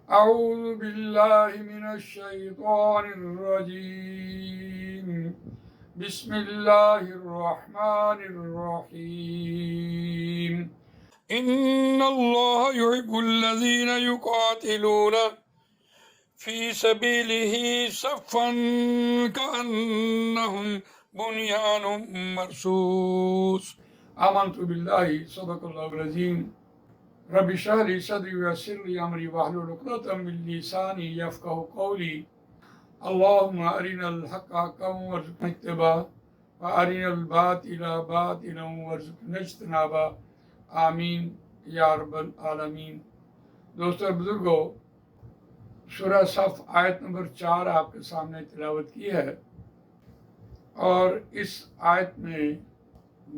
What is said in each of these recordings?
اعوذ باللہ من الشیطان الرجیم بسم اللہ الرحمن الرحیم ان اللہ يحب الذین يقاتلون فی سبیلہ صفا کأنہم بنیان مرصوص۔ آمنت باللہ صدق اللہ العظیم۔ رب اشرح لي صدري ويسر لي امري واحلل عقدة من لساني يفقهوا قولي اللهم ارنا الحق حقا وارزقنا اتباعه وارنا الباطل باطلا وارزقنا اجتنابه آمین یا رب العالمین۔ دوستو اور بزرگوں، سورہ صف آیت نمبر 4 آپ کے سامنے تلاوت کی ہے، اور اس آیت میں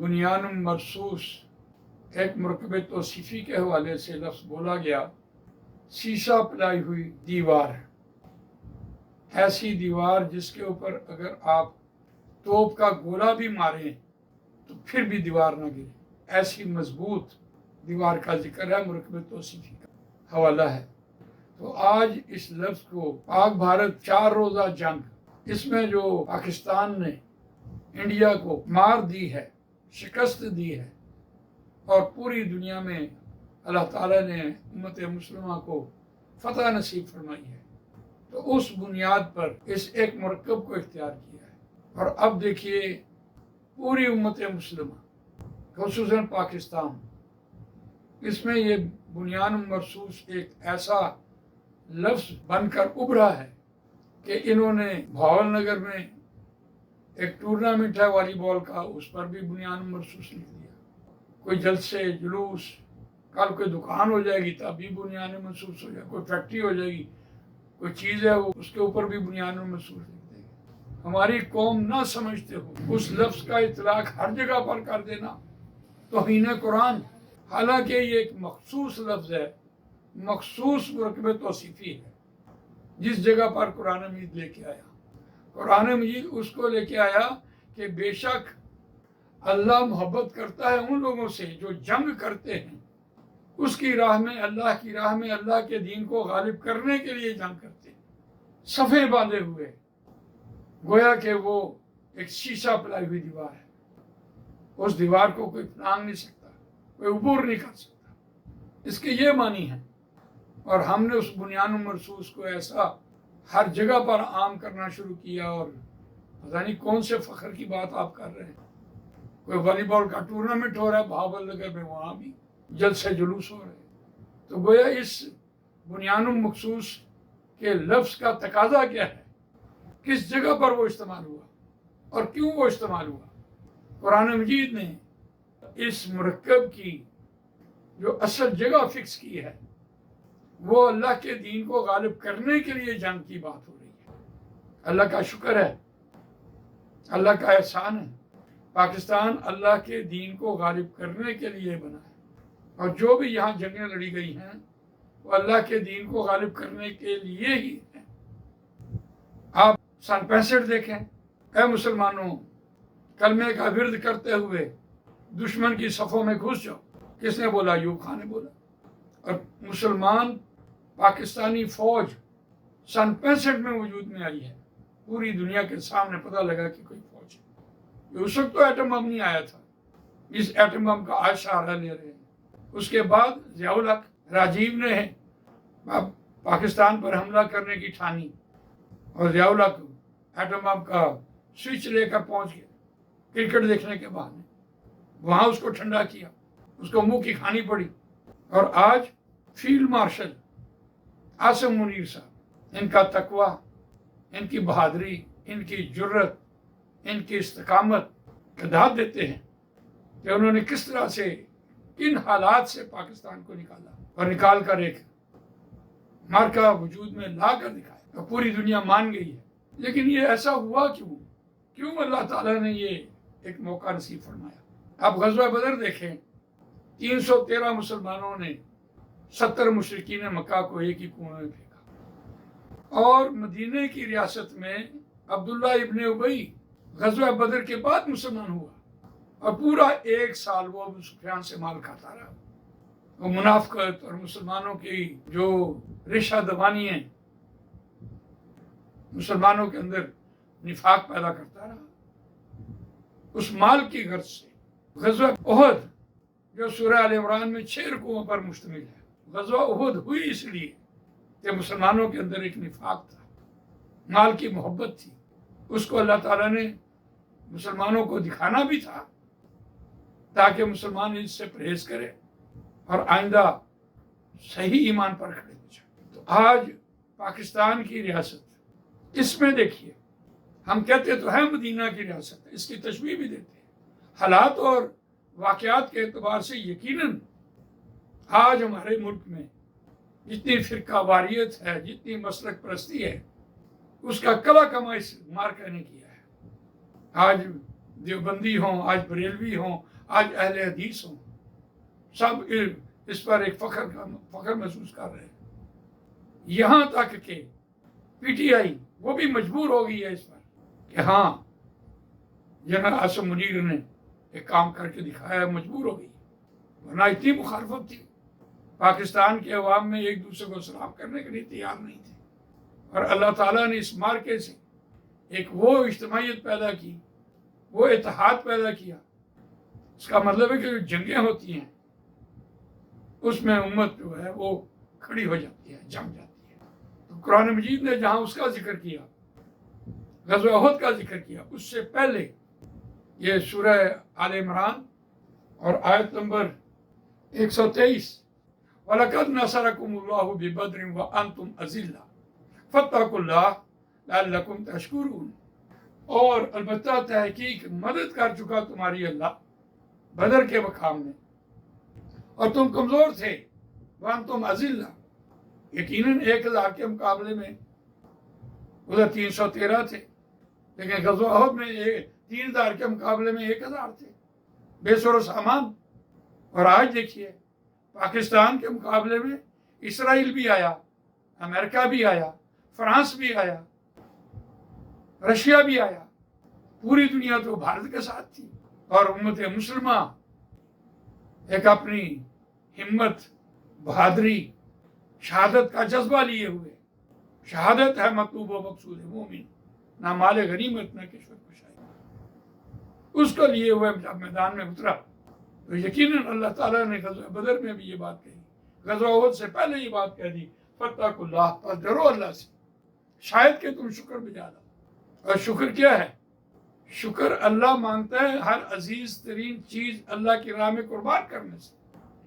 بنیان مرصوص ایک مرکب توصیفی کے حوالے سے لفظ بولا گیا۔ سیسا پلائی ہوئی دیوار ہے، ایسی دیوار جس کے اوپر اگر آپ توپ کا گولہ بھی ماریں تو پھر بھی دیوار نہ گرے، ایسی مضبوط دیوار کا ذکر ہے، مرکب توصیفی کا حوالہ ہے۔ تو آج اس لفظ کو پاک بھارت 4 روزہ جنگ، اس میں جو پاکستان نے انڈیا کو مار دی ہے، شکست دی ہے، اور پوری دنیا میں اللہ تعالیٰ نے امت مسلمہ کو فتح نصیب فرمائی ہے، تو اس بنیاد پر اس ایک مرکب کو اختیار کیا ہے۔ اور اب دیکھیے پوری امت مسلمہ خصوصاً پاکستان، اس میں یہ بنیان مرصوص ایک ایسا لفظ بن کر ابھرا ہے کہ انہوں نے بھاول نگر میں ایک ٹورنامنٹ ہے والی بال کا، اس پر بھی بنیان مرصوص لکھ دیا۔ کوئی جلسے جلوس، کل کوئی دکان ہو جائے گی تب بھی بنیان مرصوص ہو جائے، کوئی فیکٹری ہو جائے گی، کوئی چیز ہے وہ اس کے اوپر بھی بنیان مرصوص لکھ دے گی۔ ہماری قوم نہ سمجھتے ہو اس لفظ کا اطلاق ہر جگہ پر کر دینا توہین قرآن، حالانکہ یہ ایک مخصوص لفظ ہے، مخصوص مرکب توصیفی ہے۔ جس جگہ پر قرآن مجید لے کے آیا، قرآن مجید اس کو لے کے آیا کہ بے شک اللہ محبت کرتا ہے ان لوگوں سے جو جنگ کرتے ہیں، اس کی راہ میں، اللہ کی راہ میں، اللہ کے دین کو غالب کرنے کے لیے جنگ کرتے ہیں، صفیں باندھے ہوئے، گویا کہ وہ ایک شیشہ پلائی ہوئی دیوار ہے، اس دیوار کو کوئی پھلانگ نہیں سکتا، کوئی عبور نہیں کر سکتا، اس کے یہ معنی ہے۔ اور ہم نے اس بنیان مرصوص کو ایسا ہر جگہ پر عام کرنا شروع کیا، اور پتہ نہیں کون سے فخر کی بات آپ کر رہے ہیں۔ کوئی والی بال کا ٹورنامنٹ ہو رہا ہے بھاول نگر میں، وہاں بھی جلسے جلوس ہو رہے ہیں۔ تو گویا اس بنیان مخصوص کے لفظ کا تقاضا کیا ہے، کس جگہ پر وہ استعمال ہوا اور کیوں وہ استعمال ہوا۔ قرآن مجید نے اس مرکب کی جو اصل جگہ فکس کی ہے، وہ اللہ کے دین کو غالب کرنے کے لیے جنگ کی بات ہو رہی ہے۔ اللہ کا شکر ہے، اللہ کا احسان ہے، پاکستان اللہ کے دین کو غالب کرنے کے لیے بنا ہے، اور جو بھی یہاں جنگیں لڑی گئی ہیں وہ اللہ کے دین کو غالب کرنے کے لیے ہی ہیں۔ آپ سن 65 دیکھیں، اے مسلمانوں کلمے کا ورد کرتے ہوئے دشمن کی صفوں میں گھس جاؤ، کس نے بولا؟ ایوب خان نے بولا۔ اور مسلمان پاکستانی فوج سن 65 میں وجود میں آئی ہے، پوری دنیا کے سامنے پتہ لگا کہ کوئی فوج ہے۔ اس وقت تو ایٹم بم نہیں آیا تھا، اس ایٹم بم کا آج سہارا لے رہے ہیں۔ اس کے بعد ضیاء الحق راجیو نے پاکستان پر حملہ کرنے کی ٹھانی، اور ضیاء الحق ایٹم بم کا سوئچ لے کر پہنچ گئے کرکٹ دیکھنے کے بہانے، وہاں اس کو ٹھنڈا کیا، اس کو منہ کی کھانی پڑی۔ اور آج فیلڈ مارشل عاصم منیر صاحب، ان کا تقوی، ان کی بہادری، ان کی جرت، ان کی استقامت کا داد دیتے ہیں کہ انہوں نے کس طرح سے، کن حالات سے پاکستان کو نکالا، اور نکال کر ایک مارکا وجود میں لا کر دکھایا، تو پوری دنیا مان گئی ہے۔ لیکن یہ ایسا ہوا کیوں اللہ تعالیٰ نے یہ ایک موقع نصیب فرمایا؟ آپ غزوہ بدر دیکھیں، 313 مسلمانوں نے 70 مشرکین مکہ کو ایک ہی کنویں میں پھینکا، اور مدینے کی ریاست میں عبداللہ ابن ابی غزوہ بدر کے بعد مسلمان ہوا، اور پورا 1 سال وہ ابو سفیان سے مال کھاتا رہا، وہ منافقت اور مسلمانوں کی جو ریشہ دبانی ہے مسلمانوں کے اندر نفاق پیدا کرتا رہا، اس مال کی غرض سے غزوہ احد جو سورہ آل عمران میں 6 رکوعوں پر مشتمل ہے، غزوہ احد ہوئی اس لیے کہ مسلمانوں کے اندر ایک نفاق تھا، مال کی محبت تھی، اس کو اللہ تعالیٰ نے مسلمانوں کو دکھانا بھی تھا تاکہ مسلمان اس سے پرہیز کرے اور آئندہ صحیح ایمان پر کھڑے ہو جائے۔ تو آج پاکستان کی ریاست، اس میں دیکھیے، ہم کہتے تو ہیں مدینہ کی ریاست ہے، اس کی تشبیہ بھی دیتے ہیں، حالات اور واقعات کے اعتبار سے یقیناً آج ہمارے ملک میں جتنی فرقہ واریت ہے، جتنی مسلک پرستی ہے، اس کا کلا کما اس مارکہ نے کیا ہے۔ آج دیوبندی ہوں، آج بریلوی ہوں، آج اہل حدیث ہوں، سب اس پر ایک فخر محسوس کر رہے ہیں، یہاں تک کہ پی ٹی آئی وہ بھی مجبور ہو گئی ہے اس پر کہ ہاں جنرل عاصم منیر نے ایک کام کر کے دکھایا، مجبور ہو گئی، ورنہ اتنی مخالفت تھی، پاکستان کے عوام میں ایک دوسرے کو سلام کرنے کے لیے تیار نہیں تھے، اور اللہ تعالیٰ نے اس مارکے سے ایک وہ اجتماعیت پیدا کی، وہ اتحاد پیدا کیا۔ اس کا مطلب ہے کہ جو جنگیں ہوتی ہیں اس میں امت جو ہے وہ کھڑی ہو جاتی ہے، جم جاتی ہے۔ تو قرآن مجید نے جہاں اس کا ذکر کیا، غزوہ احد کا ذکر کیا، اس سے پہلے یہ سورہ آل عمران اور آیت نمبر 123، وَلَقَدْ نَصَرَكُمُ اللَّهُ بِبَدْرٍ وَأَنْتُمْ أَذِلَّةٌ فَاتَّقُوا اللَّهَ لَعَلَّكُمْ تَشْكُرُونَ، اور البتہ تحقیق مدد کر چکا تمہاری اللہ بدر کے مقام میں، اور تم کمزور تھے، وَأَنْتُمْ أَذِلَّةٌ، یقیناً 1000 کے مقابلے میں ادھر 313 تھے، لیکن غزوہ احد میں 3000 کے مقابلے میں 1000 تھے، بے سر و سامان۔ اور آج دیکھیے پاکستان کے مقابلے میں اسرائیل بھی آیا، امریکہ بھی آیا، فرانس بھی آیا، رشیا بھی آیا، پوری دنیا تو بھارت کے ساتھ تھی، اور امت مسلمہ ایک اپنی ہمت، بہادری، شہادت کا جذبہ لیے ہوئے، شہادت ہے مطلوب و مقصود مومن، نہ مال غنیمت نہ کشور کشائی، اس کو لیے ہوئے جب میدان میں اترا تو یقیناً اللہ تعالیٰ نے غزوہ بدر میں بھی یہ بات کہی، غزوہ احد سے پہلے یہ بات کہہ دی، فاتقوا اللہ، پس ڈرو اللہ سے، شاید کہ تم شکر بجا لاؤ۔ اور شکر کیا ہے؟ شکر اللہ مانگتا ہے ہر عزیز ترین چیز اللہ کی راہ میں قربان کرنے سے،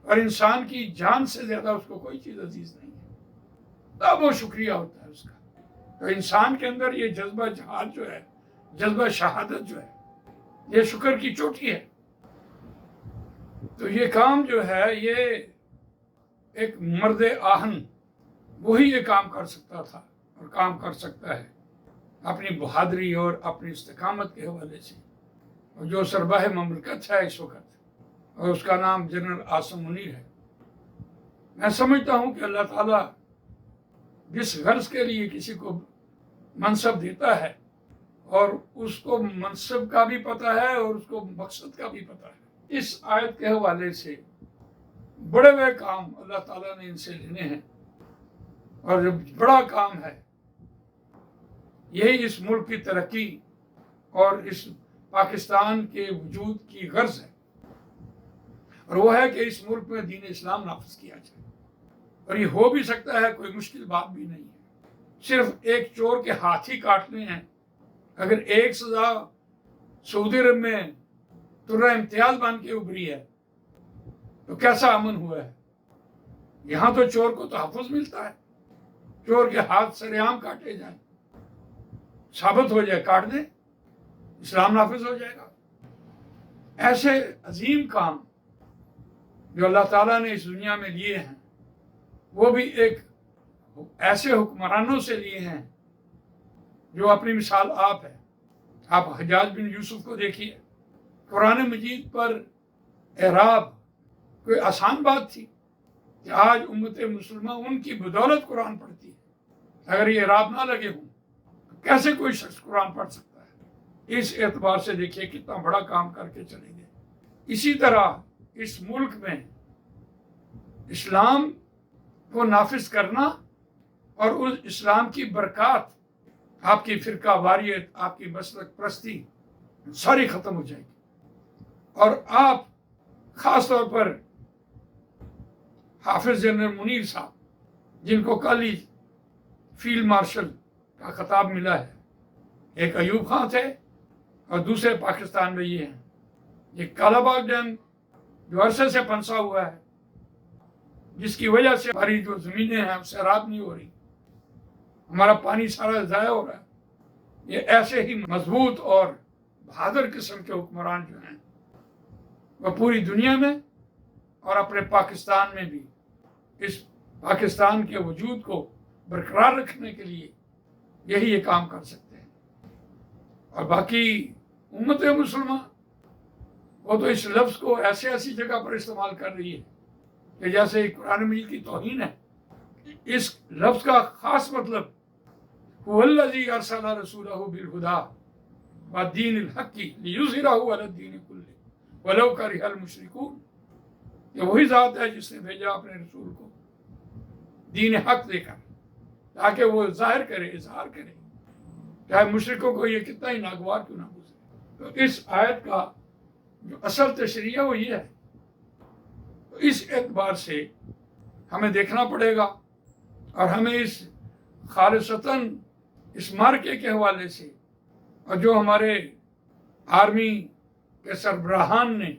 اور انسان کی جان سے زیادہ اس کو کوئی چیز عزیز نہیں ہے، تب وہ شکریہ ہوتا ہے اس کا۔ تو انسان کے اندر یہ جذبہ جہاد جو ہے، جذبہ شہادت جو ہے، یہ شکر کی چوٹی ہے۔ تو یہ کام جو ہے، یہ ایک مرد آہن وہی یہ کام کر سکتا تھا اور کام کر سکتا ہے، اپنی بہادری اور اپنی استقامت کے حوالے سے، اور جو سربراہ مملکت ہے اس وقت، اور اس کا نام جنرل عاصم منیر ہے۔ میں سمجھتا ہوں کہ اللہ تعالیٰ جس غرض کے لیے کسی کو منصب دیتا ہے، اور اس کو منصب کا بھی پتہ ہے اور اس کو مقصد کا بھی پتہ ہے، اس آیت کے حوالے سے بڑے بڑے کام اللہ تعالیٰ نے ان سے لینے ہیں، اور جو بڑا کام ہے یہی اس ملک کی ترقی اور اس پاکستان کے وجود کی غرض ہے، اور وہ ہے کہ اس ملک میں دین اسلام نافذ کیا جائے، اور یہ ہو بھی سکتا ہے، کوئی مشکل بات بھی نہیں ہے، صرف ایک چور کے ہاتھ ہی کاٹنے ہیں۔ اگر ایک سزا سعودی عرب میں ترہ امتیاز بن کے ابھری ہے تو کیسا امن ہوا ہے؟ یہاں تو چور کو تحفظ ملتا ہے، چور کے ہاتھ سر عام کاٹے جائیں، ثابت ہو جائے کاٹ دیں، اسلام نافذ ہو جائے گا۔ ایسے عظیم کام جو اللہ تعالیٰ نے اس دنیا میں لیے ہیں، وہ بھی ایک ایسے حکمرانوں سے لیے ہیں جو اپنی مثال آپ ہے۔ آپ حجاج بن یوسف کو دیکھیے، قرآن مجید پر اعراب کوئی آسان بات تھی کہ آج امت مسلمہ ان کی بدولت قرآن پڑھتی ہے۔ اگر یہ اعراب نہ لگے ہوں تو کیسے کوئی شخص قرآن پڑھ سکتا ہے؟ اس اعتبار سے دیکھیے کتنا بڑا کام کر کے چلیں گے۔ اسی طرح اس ملک میں اسلام کو نافذ کرنا اور اس اسلام کی برکات، آپ کی فرقہ واریت، آپ کی مسلک پرستی ساری ختم ہو جائے گی، اور آپ خاص طور پر حافظ جنرل منیر صاحب، جن کو کل ہی فیلڈ مارشل کا خطاب ملا ہے، ایک ایوب خان تھے اور دوسرے پاکستان میں یہ ہیں، یہ کالا باغ ڈیم جو عرصے سے پنسا ہوا ہے، جس کی وجہ سے ہماری جو زمینیں ہیں وہ سیراب نہیں ہو رہی، ہمارا پانی سارا ضائع ہو رہا ہے، یہ ایسے ہی مضبوط اور بہادر قسم کے حکمران جو ہیں وہ پوری دنیا میں اور اپنے پاکستان میں بھی اس پاکستان کے وجود کو برقرار رکھنے کے لیے یہی یہ کام کر سکتے ہیں۔ اور باقی امت مسلمہ وہ تو اس لفظ کو ایسی جگہ پر استعمال کر رہی ہے کہ جیسے قرآن مجید کی توہین ہے۔ اس لفظ کا خاص مطلب هو الذی ارسل رسولہ بالہدی والدین الحق لیظہرہ علی الدین کلہ ولو کرہ المشرکون، یہ وہی ذات ہے جس نے بھیجا اپنے رسول کو دین حق دے کر تاکہ وہ ظاہر کرے، اظہار کرے، چاہے مشرکوں کو یہ کتنا ہی ناگوار کیوں نہ گزرے۔ تو اس آیت کا جو اصل تشریح ہے وہ یہ ہے، تو اس اعتبار سے ہمیں دیکھنا پڑے گا اور ہمیں اس خالصتاً اس مارکے کے حوالے سے، اور جو ہمارے آرمی کے سربراہان نے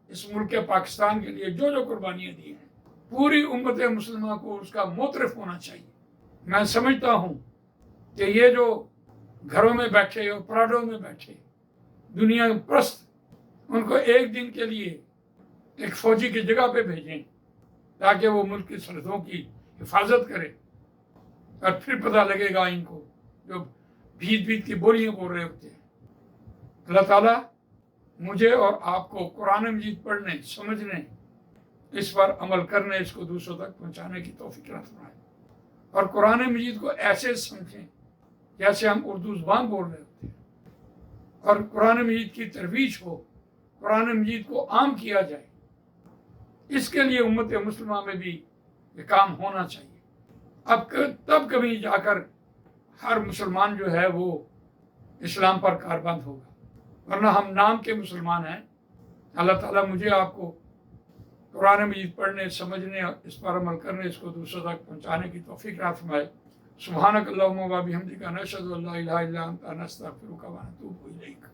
اس ملک پاکستان کے لیے جو قربانیاں دی ہیں، پوری امت مسلمہ کو اس کا معترف ہونا چاہیے۔ میں سمجھتا ہوں کہ یہ جو گھروں میں بیٹھے اور پراڈوں میں بیٹھے دنیا پرست، ان کو ایک دن کے لیے ایک فوجی کی جگہ پہ بھیجیں تاکہ وہ ملک کی سرحدوں کی حفاظت کرے، اور پھر پتہ لگے گا ان کو جو بھیت کی بولیاں بول رہے ہوتے ہیں۔ اللہ تعالیٰ مجھے اور آپ کو قرآن مجید پڑھنے، سمجھنے، اس پر عمل کرنے، اس کو دوسروں تک پہنچانے کی توفیق عطا فرمائے، اور قرآن مجید کو ایسے سمجھیں جیسے ہم اردو زبان بول رہے ہوتے ہیں، اور قرآن مجید کی ترویج ہو، قرآن مجید کو عام کیا جائے۔ اس کے لیے امت مسلمہ میں بھی یہ کام ہونا چاہیے۔ اب تب کبھی جا کر ہر مسلمان جو ہے وہ اسلام پر کاربند ہوگا، ورنہ ہم نام کے مسلمان ہیں۔ اللہ تعالیٰ مجھے آپ کو قرآن مجید پڑھنے، سمجھنے، اس پر عمل کرنے، اس کو دوسروں تک پہنچانے کی توفیق عطا فرمائے۔ سبحانک اللہم و بحمدک، نشہد ان لا الہ الا انت، نستغفرک و نتوب الیک۔